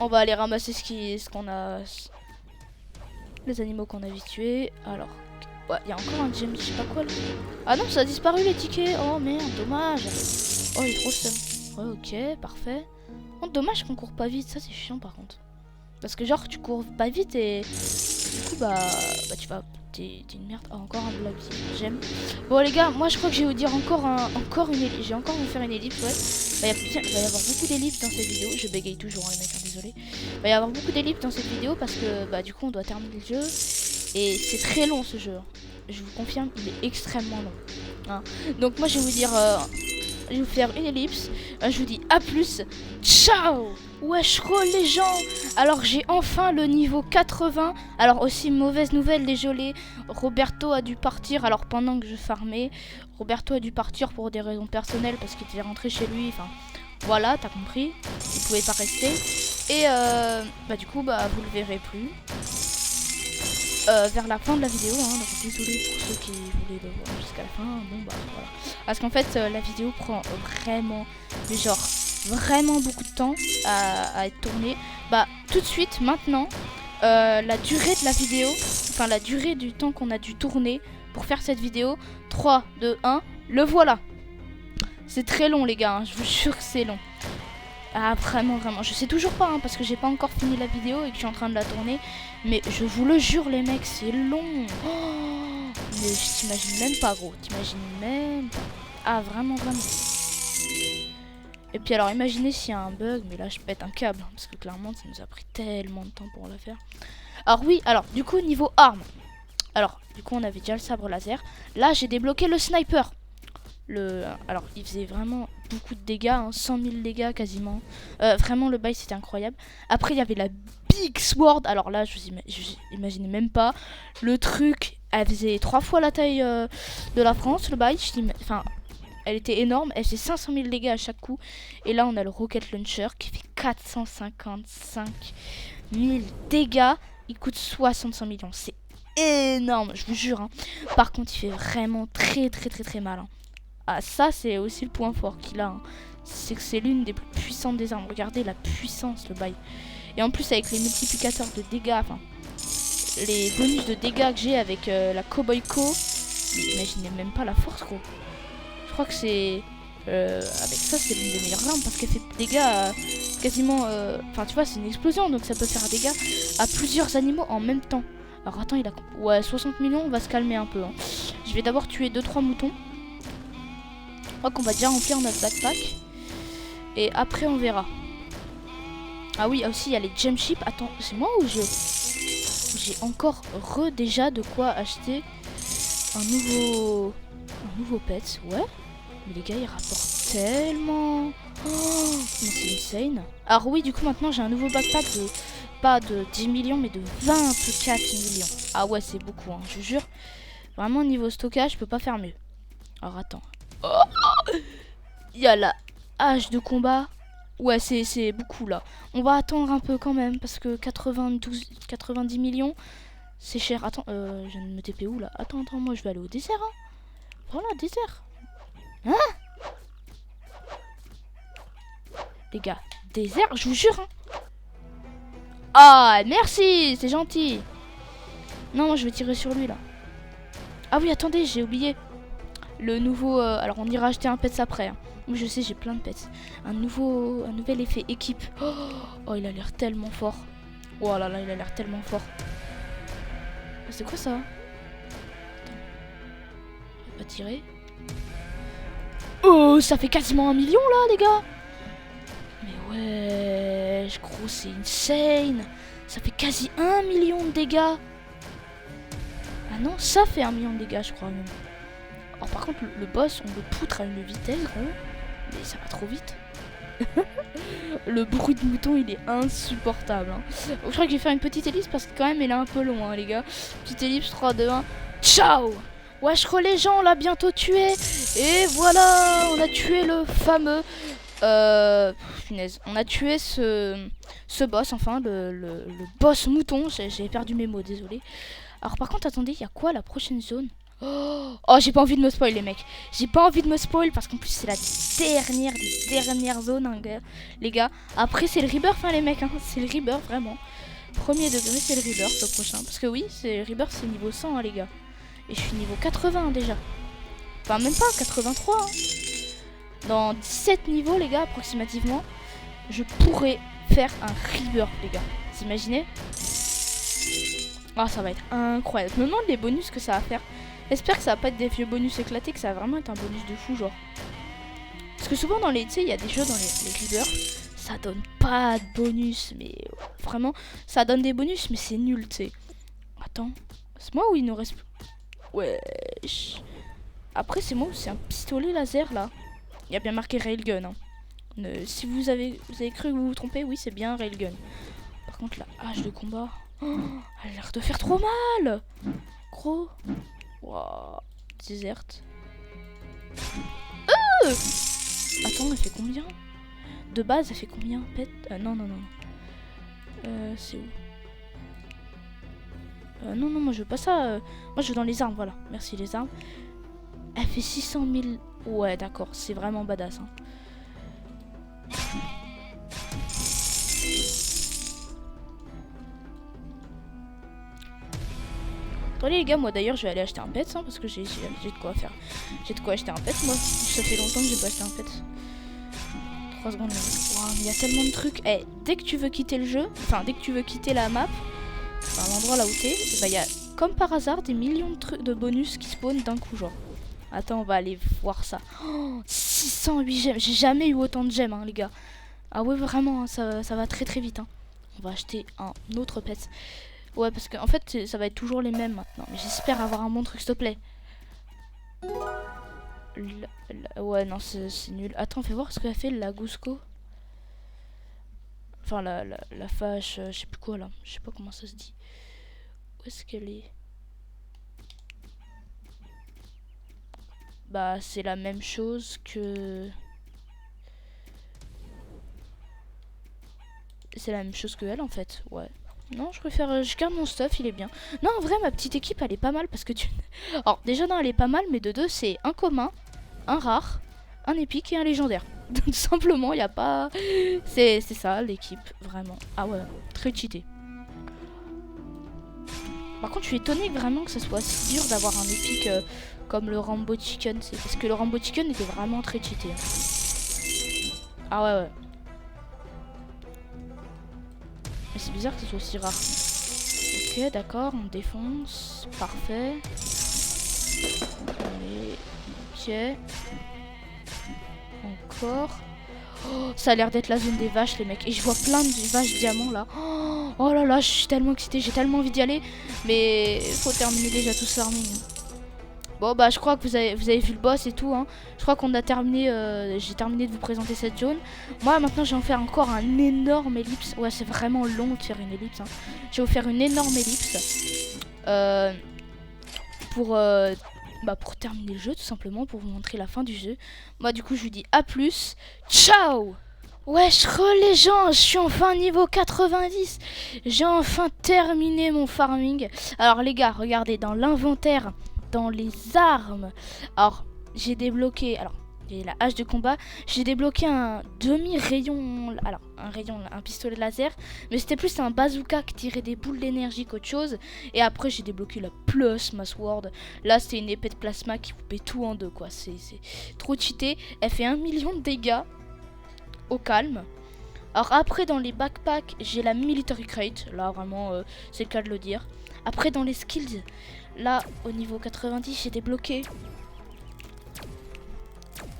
Speaker 1: On va aller ramasser ce qu'on a... Les animaux qu'on a vite tués. Alors... Ouais, il y a encore un gem, je sais pas quoi. Ah non, ça a disparu les tickets. Oh merde, dommage. Oh, il est trop seum. Ouais, ok, parfait. Oh, dommage qu'on court pas vite, ça c'est chiant par contre. Parce que genre tu cours pas vite et du coup bah tu vas... T'es une merde. Oh, encore un blob, j'aime. Bon les gars, moi je crois que je vais vous dire encore une ellipse. Je vais encore vous faire une ellipse, ouais. Il va y avoir beaucoup d'ellipses dans cette vidéo. Je bégaye toujours les mecs, hein, désolé. Il va y avoir beaucoup d'ellipses dans cette vidéo parce que bah du coup on doit terminer le jeu. Et c'est très long ce jeu. Je vous confirme, il est extrêmement long. Hein. Donc moi je vais vous dire... je vais vous faire une ellipse. Je vous dis à plus. Ciao. Wesh les gens. Alors j'ai enfin le niveau 80. Alors aussi mauvaise nouvelle désolé. Roberto a dû partir. Alors pendant que je farmais, Roberto a dû partir pour des raisons personnelles parce qu'il était rentré chez lui. Enfin voilà, t'as compris. Il pouvait pas rester. Et bah du coup bah vous le verrez plus. Vers la fin de la vidéo, hein, donc désolé pour ceux qui voulaient le voir jusqu'à la fin, bon bah voilà. Parce qu'en fait la vidéo prend vraiment, mais genre vraiment beaucoup de temps à être tournée. Bah tout de suite, maintenant, la durée de la vidéo, enfin la durée du temps qu'on a dû tourner pour faire cette vidéo, 3, 2, 1, le voilà. C'est très long les gars, hein, je vous jure que c'est long. Ah vraiment, je sais toujours pas hein, parce que j'ai pas encore fini la vidéo et que je suis en train de la tourner. Mais je vous le jure les mecs, c'est long. Oh, mais je t'imagine même pas gros, t'imagines même pas. Ah vraiment. Et puis alors imaginez s'il y a un bug, mais là je pète un câble. Parce que clairement ça nous a pris tellement de temps pour la faire. Alors oui, alors du coup niveau armes. Alors du coup on avait déjà le sabre laser. Là j'ai débloqué le sniper. Alors il faisait vraiment beaucoup de dégâts, hein, 100 000 dégâts quasiment. Vraiment le bail c'était incroyable. Après il y avait la Big Sword. Alors là je imaginais même pas. Le truc, elle faisait 3 fois la taille de la France, le bail. Enfin, elle était énorme. Elle faisait 500 000 dégâts à chaque coup. Et là on a le Rocket Launcher qui fait 455 000 dégâts. Il coûte 65 millions. C'est énorme, je vous jure. Hein. Par contre il fait vraiment très mal. Hein. Ah ça c'est aussi le point fort qu'il a, hein. C'est que c'est l'une des plus puissantes des armes. Regardez la puissance le bail. Et en plus avec les multiplicateurs de dégâts, enfin les bonus de dégâts que j'ai avec la Cowboy Co, imaginez même pas la force gros. Je crois que c'est avec ça c'est l'une des meilleures armes parce qu'elle fait des dégâts quasiment enfin tu vois c'est une explosion donc ça peut faire des dégâts à plusieurs animaux en même temps. Alors attends il a... Ouais 60 millions on va se calmer un peu hein. Je vais d'abord tuer 2-3 moutons. Je crois qu'on va déjà remplir notre backpack. Et après on verra. Ah oui, aussi il y a les gem ships. Attends, c'est moi ou j'ai encore déjà de quoi acheter un nouveau pet. Ouais. Mais les gars, ils rapportent tellement. Oh, c'est insane. Alors oui, du coup maintenant j'ai un nouveau backpack de pas de 10 millions mais de 24 millions. Ah ouais, c'est beaucoup, hein, je vous jure. Vraiment niveau stockage, je peux pas faire mieux. Alors attends. Oh, il y a la hache de combat. Ouais, c'est beaucoup là. On va attendre un peu quand même parce que 90 millions, c'est cher. Attends, je viens de me TP où là? Attends, moi je vais aller au désert. Hein. Voilà, désert. Hein? Les gars, désert, je vous jure. Hein. Ah, merci, c'est gentil. Non, moi je vais tirer sur lui là. Ah oui, attendez, j'ai oublié. Le nouveau... alors on ira acheter un pets après. Hein. Je sais, j'ai plein de pets. Un nouvel effet équipe. Oh, il a l'air tellement fort. Oh là là, il a l'air tellement fort. C'est quoi ça? Attends. On va pas tirer. Oh, ça fait quasiment 1 million là, les gars. Mais ouais, gros, c'est insane. Ça fait quasi 1 million de dégâts. Ah non, ça fait 1 million de dégâts, je crois même. Alors par contre, le boss, on le poutre à une vitesse, gros. Mais ça va trop vite. Le bruit de mouton, il est insupportable. Hein. Je crois que je vais faire une petite ellipse parce que quand même, il est un peu long, hein, les gars. Petite ellipse, 3, 2, 1. Ciao! Wesh les gens, on l'a bientôt tué. Et voilà, on a tué le fameux... Punaise. On a tué ce boss, enfin, le boss mouton. J'ai perdu mes mots, désolé. Alors par contre, attendez, il y a quoi la prochaine zone? Oh, j'ai pas envie de me spoil les mecs. J'ai pas envie de me spoil parce qu'en plus c'est la dernière des dernières zones hein, les gars. Après c'est le rebirth hein, les mecs hein. C'est le rebirth vraiment. Premier degré c'est le rebirth le prochain. Parce que oui, c'est rebirth c'est niveau 100 hein, les gars. Et je suis niveau 80 déjà. Enfin même pas 83 hein. Dans 17 niveaux les gars approximativement, je pourrais faire un rebirth les gars. Vous imaginez? Ah ça va être incroyable. Je me demande les bonus que ça va faire. J'espère que ça va pas être des vieux bonus éclatés, que ça va vraiment être un bonus de fou genre. Parce que souvent dans les, tu sais, il y a des jeux dans les rebirths, ça donne pas de bonus, mais vraiment, ça donne des bonus, mais c'est nul, tu sais. Attends, c'est moi ou il nous reste... Wesh. Après c'est moi ou c'est un pistolet laser là. Il y a bien marqué Railgun. Hein. Si vous avez cru que vous vous trompez, oui c'est bien Railgun. Par contre la hache de combat, oh, elle a l'air de faire trop mal. Gros. Wow, déserte. Attends, elle fait combien? De base, elle fait combien? Non, non, non. C'est où? Non, non, moi je veux pas ça. Moi je veux dans les armes, voilà. Merci les armes. Elle fait 600 000. Ouais, d'accord, c'est vraiment badass. Hein. Attendez les gars, moi d'ailleurs je vais aller acheter un pet hein, parce que j'ai de quoi faire. J'ai de quoi acheter un pet moi. Ça fait longtemps que j'ai pas acheté un pet. 3 secondes. Wow, mais il y a tellement de trucs. Eh, dès que tu veux quitter le jeu, enfin dès que tu veux quitter la map, enfin l'endroit là où t'es, bah il y a comme par hasard des millions de trucs de bonus qui spawnent d'un coup genre. Attends, on va aller voir ça. Oh, 608 gemmes. J'ai jamais eu autant de gemmes hein, les gars. Ah ouais vraiment, hein, ça va très très vite. Hein. On va acheter un autre pet. Ouais, parce qu'en fait, ça va être toujours les mêmes maintenant. Mais j'espère avoir un bon truc, s'il te plaît. Ouais, non, c'est nul. Attends, fais voir ce qu'a fait la Gusco. Enfin, la fâche, je sais plus quoi, là. Je sais pas comment ça se dit. Où est-ce qu'elle est? Bah, c'est la même chose que... C'est la même chose que elle, en fait. Ouais. Non, je préfère... je garde mon stuff, il est bien. Non, en vrai, ma petite équipe, elle est pas mal parce que tu... Alors, déjà, non, elle est pas mal, mais de deux, c'est un commun, un rare, un épique et un légendaire. Tout simplement, il n'y a pas... C'est ça, l'équipe, vraiment. Ah ouais, très cheaté. Par contre, je suis étonnée vraiment que ça soit si dur d'avoir un épique comme le Rambo Chicken. Parce que le Rambo Chicken était vraiment très cheaté. Ah ouais, ouais. Mais c'est bizarre que ce soit aussi rare. Ok, d'accord, on défonce. Parfait. Allez. Ok. Encore. Oh, ça a l'air d'être la zone des vaches, les mecs. Et je vois plein de vaches diamants là. Oh là là, je suis tellement excitée. J'ai tellement envie d'y aller. Mais faut terminer déjà tout ce farming. Bon, bah, je crois que vous avez vu le boss et tout. Hein. Je crois qu'on a terminé. J'ai terminé de vous présenter cette zone. Moi, maintenant, je vais en faire encore un énorme ellipse. Ouais, c'est vraiment long de faire une ellipse. Hein. Je vais vous faire une énorme ellipse. Pour terminer le jeu, tout simplement. Pour vous montrer la fin du jeu. Moi, du coup, je vous dis à plus. Ciao! Wesh les gens, je suis enfin niveau 90. J'ai enfin terminé mon farming. Alors les gars, regardez dans l'inventaire, dans les armes. Alors, j'ai débloqué, alors, j'ai la hache de combat. J'ai débloqué un demi-rayon, alors, un pistolet laser. Mais c'était plus un bazooka qui tirait des boules d'énergie qu'autre chose. Et après, j'ai débloqué la Plasma Sword. Là, c'est une épée de plasma qui coupait tout en deux, quoi. C'est trop cheaté. Elle fait 1 million de dégâts. Au calme. Alors après dans les backpacks j'ai la military crate. Là vraiment c'est le cas de le dire. Après dans les skills, là au niveau 90 j'ai débloqué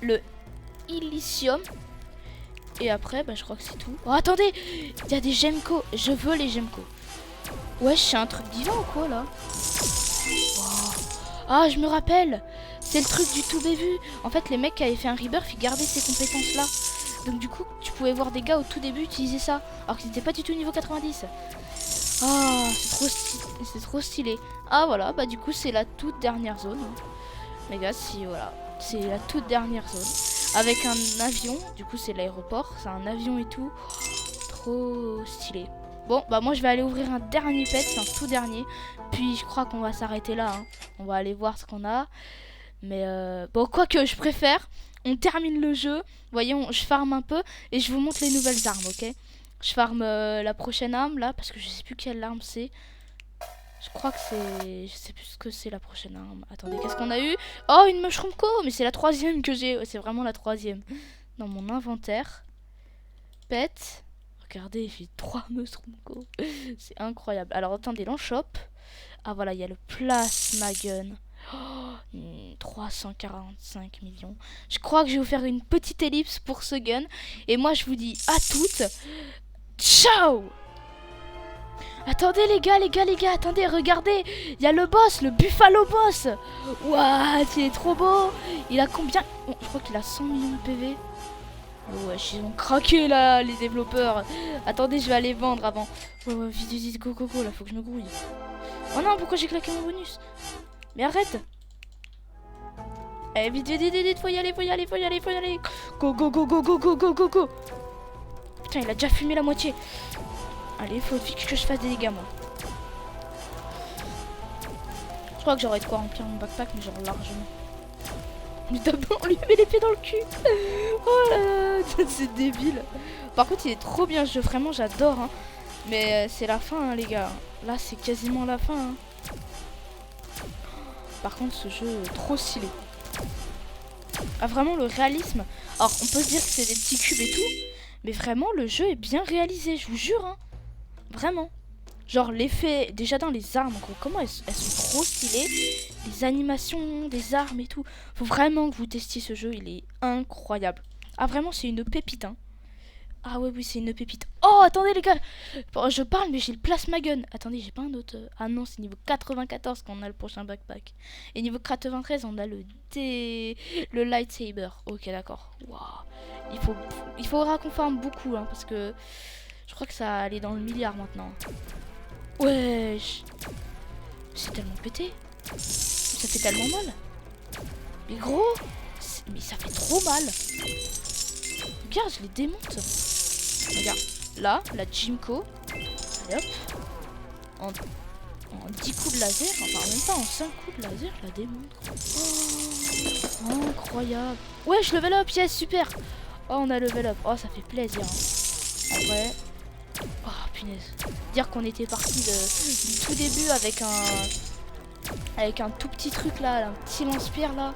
Speaker 1: le Illicium. Et après bah, je crois que c'est tout. Oh attendez, il y a des Gemco. Je veux les Gemco. Ouais c'est un truc divin ou quoi là? Wow. Ah je me rappelle. C'est le truc du tout début. En fait les mecs qui avaient fait un rebirth ils gardaient ces compétences là. Donc du coup, tu pouvais voir des gars au tout début utiliser ça, alors qu'ils n'étaient pas du tout niveau 90. Ah, c'est trop stylé. Ah voilà, bah du coup c'est la toute dernière zone. Les gars, si voilà, c'est la toute dernière zone. Avec un avion, du coup c'est l'aéroport, c'est un avion et tout. Trop stylé. Bon, bah moi je vais aller ouvrir un dernier pet, c'est un tout dernier. Puis je crois qu'on va s'arrêter là. Hein. On va aller voir ce qu'on a. Mais bon, quoi que je préfère, on termine le jeu. Vous voyez, je farme un peu et je vous montre les nouvelles armes, ok? Je farme la prochaine arme là, parce que je sais plus quelle arme c'est. Je crois que c'est... Je sais plus ce que c'est la prochaine arme. Attendez, qu'est-ce qu'on a eu? Oh, une mushroom co. Mais c'est la troisième que j'ai. C'est vraiment la troisième. Dans mon inventaire. Pet. Regardez, j'ai 3 mushroom co. C'est incroyable. Alors, attendez, l'enchoppe. Ah, voilà, il y a le plasma gun. Oh, 345 millions. Je crois que je vais vous faire une petite ellipse pour ce gun. Et moi, je vous dis à toutes. Ciao! Attendez les gars, attendez, regardez. Il y a le boss, le Buffalo Boss. Waouh, il est trop beau. Il a combien? Oh, je crois qu'il a 100 millions de PV. Oh, ouais, ils ont craqué là, les développeurs. Attendez, je vais aller vendre avant. Ouais, vite, go, là, faut que je me grouille. Oh non, pourquoi j'ai claqué mon bonus? Mais arrête. Eh, vite, faut y aller. Go. Putain, il a déjà fumé la moitié. Allez, faut vite que je fasse des dégâts, moi. Je crois que j'aurais de quoi remplir mon backpack, mais genre largement. Mais d'abord, on lui met les pieds dans le cul. Oh là là, c'est débile. Par contre, il est trop bien ce jeu, vraiment, j'adore. Hein. Mais c'est la fin, hein, les gars. Là, c'est quasiment la fin. Hein. Par contre, ce jeu est trop stylé. Ah, vraiment, le réalisme. Alors, on peut se dire que c'est des petits cubes et tout. Mais vraiment, le jeu est bien réalisé, je vous jure. Hein. Vraiment. Genre l'effet, déjà dans les armes, comment elles sont trop stylées. Les animations, des armes et tout. Faut vraiment que vous testiez ce jeu, il est incroyable. Ah vraiment c'est une pépite hein. Ah ouais oui c'est une pépite. Oh attendez les gars, je parle mais j'ai le plasma gun. Attendez j'ai pas un autre. Ah non c'est niveau 94 qu'on a le prochain backpack. Et niveau 93 on a le lightsaber. Ok d'accord. Waouh. Il faudra qu'on farme beaucoup hein, parce que je crois que ça allait dans le milliard maintenant. Wesh. C'est tellement pété. Ça fait tellement mal. Mais gros. Mais ça fait trop mal. Regarde, je les démonte. Regarde. Là, la Jimco. Allez hop. En 10 coups de laser. Enfin, même pas en 5 coups de laser, je la démonte. Oh, incroyable. Ouais, je level up. Yes, super. Oh, on a level up. Oh, ça fait plaisir. Hein. En vrai. Oh punaise. Dire qu'on était parti du tout début avec un tout petit truc là, un petit lance-pierre là.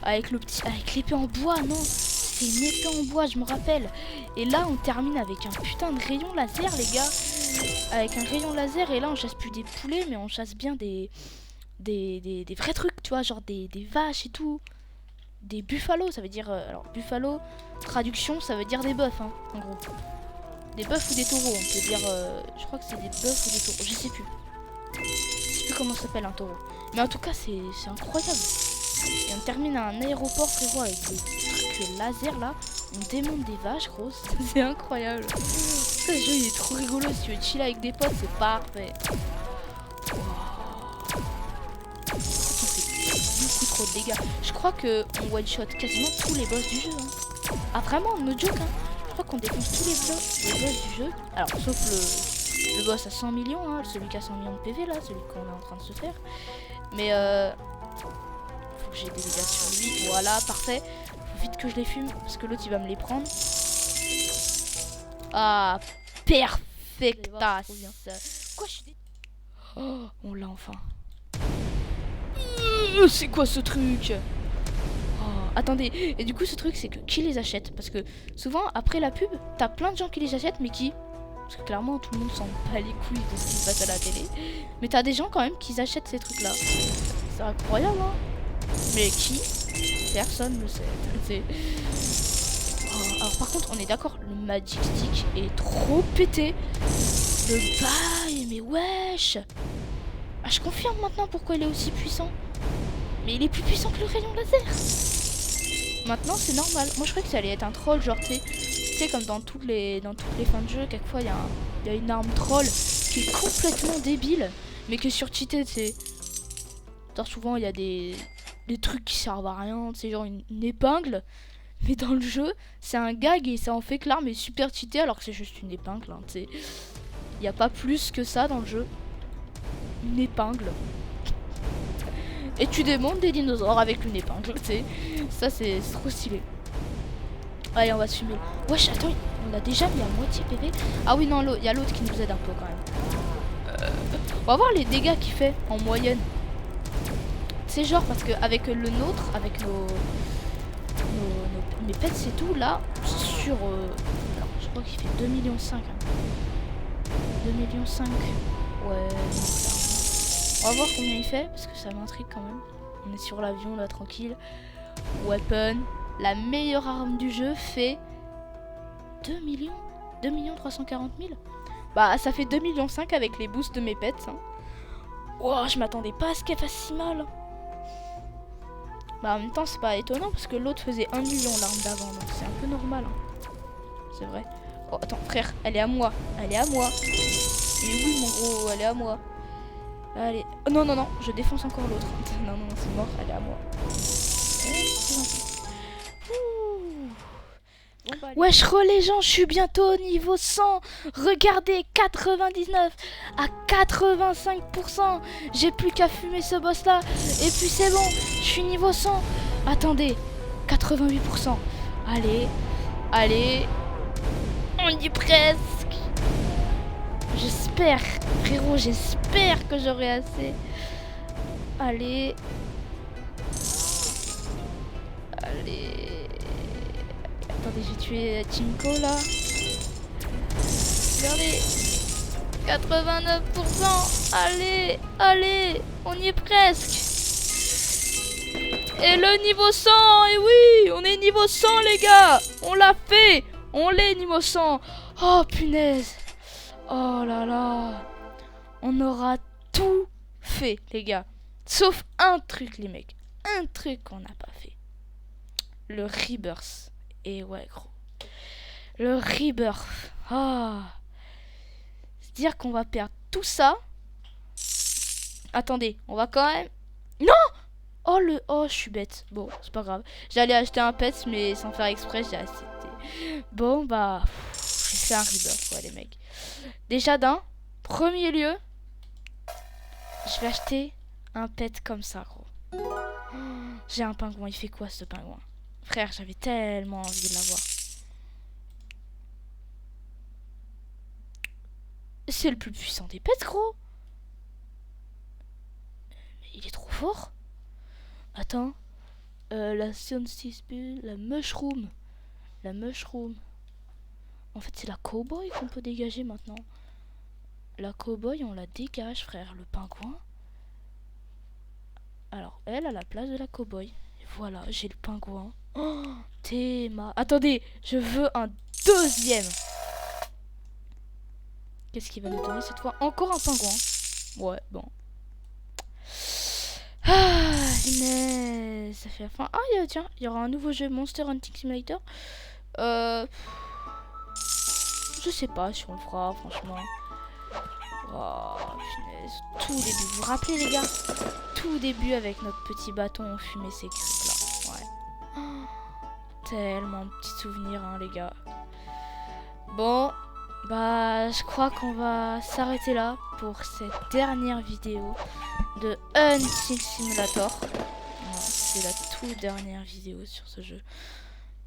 Speaker 1: Avec l'épée en bois, non. C'est une épée en bois, je me rappelle. Et là on termine avec un putain de rayon laser les gars. Avec un rayon laser et là on chasse plus des poulets mais on chasse bien des vrais trucs, tu vois, genre des vaches et tout. Des buffalos, ça veut dire... alors buffalo, traduction, ça veut dire des bœufs hein, en gros. Des bœufs ou des taureaux, on peut dire. Je crois que c'est des bœufs ou des taureaux, je sais plus. Je sais plus comment ça s'appelle un taureau. Mais en tout cas, c'est incroyable. Et on termine à un aéroport, frérot, avec des trucs laser là. On démonte des vaches, gros. C'est incroyable. Ce jeu, il est trop rigolo. Si tu veux chiller avec des potes, c'est parfait. Wow. On fait beaucoup trop de dégâts. Je crois qu'on one-shot quasiment tous les boss du jeu. Hein. Ah, vraiment, no joke, hein. Je crois qu'on défonce tous les boss du jeu. Alors, sauf le boss à 100 millions, hein, celui qui a 100 millions de PV, là, celui qu'on est en train de se faire. Mais, faut que j'ai des dégâts sur lui. Voilà, parfait. Faut vite que je les fume, parce que l'autre, il va me les prendre. Ah, perfectas. Quoi, je suis... Oh, on l'a enfin. C'est quoi ce truc? Attendez, et du coup ce truc c'est que qui les achète? Parce que souvent après la pub, t'as plein de gens qui les achètent mais qui? Parce que clairement tout le monde s'en bat les couilles de ce qui se passe à la télé. Mais t'as des gens quand même qui achètent ces trucs là. C'est incroyable hein. Mais qui? Personne ne sait. Alors par contre on est d'accord, le Magic Stick est trop pété. Le bail, mais wesh. Ah je confirme maintenant pourquoi il est aussi puissant. Mais il est plus puissant que le rayon laser. Maintenant c'est normal. Moi je croyais que ça allait être un troll, genre tu sais comme dans toutes les fins de jeu, quelquefois il y a une arme troll qui est complètement débile, mais que sur Cheated, c'est... Genre souvent, il y a des trucs qui servent à rien, c'est genre une épingle. Mais dans le jeu, c'est un gag et ça en fait que l'arme est super cheatée alors que c'est juste une épingle. Hein, il n'y a pas plus que ça dans le jeu. Une épingle. Et tu démontes des dinosaures avec une épingle, tu sais. Ça, c'est trop stylé. Allez, on va se fumer. Wesh, attends, on a déjà mis à moitié PV. Ah oui, non, il y a l'autre qui nous aide un peu quand même. On va voir les dégâts qu'il fait en moyenne. C'est genre parce qu'avec le nôtre, avec mes pets c'est tout là sur alors je crois qu'il fait 2,5 millions hein. 2,5 millions ouais on va voir combien il fait parce que ça m'intrigue quand même. On est sur l'avion là tranquille. Weapon, la meilleure arme du jeu fait 2 340 000. Bah ça fait 2,5 millions avec les boosts de mes pets hein. Wow, je m'attendais pas à ce qu'elle fasse si mal. Bah en même temps c'est pas étonnant parce que l'autre faisait 1 million l'arme d'avant donc c'est un peu normal hein. C'est vrai. Oh attends frère, elle est à moi. Elle est à moi. Et oui mon gros, elle est à moi. Allez. Oh, non non non, je défonce encore l'autre. Non non c'est mort, elle est à moi. Bon, bah, wesh les gens, je suis bientôt au niveau 100. Regardez, 99 à 85%. J'ai plus qu'à fumer ce boss là. Et puis c'est bon, je suis niveau 100. Attendez, 88%. Allez, allez. On y est presque. J'espère, frérot, j'espère que j'aurai assez. Allez. Allez. Attendez, j'ai tué Tinko là. Regardez. 89%. Allez, allez. On y est presque. Et le niveau 100. Et oui, on est niveau 100 les gars. On l'a fait. On l'est niveau 100. Oh punaise. Oh là là. On aura tout fait les gars. Sauf un truc les mecs. Un truc qu'on n'a pas fait. Le rebirth. Et ouais gros. Le rebirth. Ah. C'est-à-dire qu'on va perdre tout ça. Attendez, on va quand même... Non. Oh je suis bête. Bon, c'est pas grave. J'allais acheter un pet mais sans faire exprès j'ai accepté. Bon bah... J'ai fait un rebirth quoi les mecs. Déjà d'un premier lieu. Je vais acheter un pet comme ça gros. J'ai un pingouin, il fait quoi ce pingouin? Frère, j'avais tellement envie de l'avoir. C'est le plus puissant des pets, gros. Mais il est trop fort. Attends. La la mushroom. La mushroom. En fait, c'est la cowboy qu'on peut dégager maintenant. La cowboy, on la dégage, frère. Le pingouin. Alors, elle a la place de la cowboy. Et voilà, j'ai le pingouin. Oh, Théma. Attendez, je veux un deuxième. Qu'est-ce qu'il va nous donner cette fois? Encore un pingouin. Ouais, bon. Ah, mais ça fait la fin. Ah, tiens, il y aura un nouveau jeu Monster Hunting Simulator. Je sais pas si on le fera, franchement. Oh, punaise. Tout début. Vous vous rappelez, les gars? Tout début avec notre petit bâton, on fumait ces crips là. Ouais. Oh, tellement de petits souvenirs, hein, les gars. Bon. Bah, je crois qu'on va s'arrêter là pour cette dernière vidéo de Hunting Simulator. Ouais, c'est la toute dernière vidéo sur ce jeu.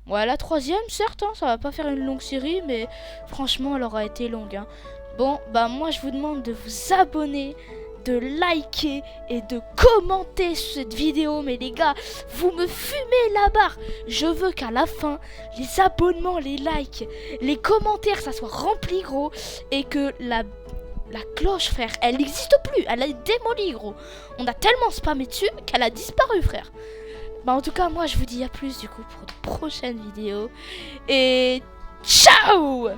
Speaker 1: Ouais, la troisième, certes, hein, ça va pas faire une longue série, mais franchement, elle aura été longue. Hein. Bon, bah moi, je vous demande de vous abonner, de liker et de commenter cette vidéo. Mais les gars, vous me fumez la barre. Je veux qu'à la fin, les abonnements, les likes, les commentaires, ça soit rempli, gros. Et que la cloche, frère, elle n'existe plus. Elle a démoli, gros. On a tellement spammé dessus qu'elle a disparu, frère. Bah en tout cas, moi, je vous dis à plus, du coup, pour de prochaines vidéos. Et ciao!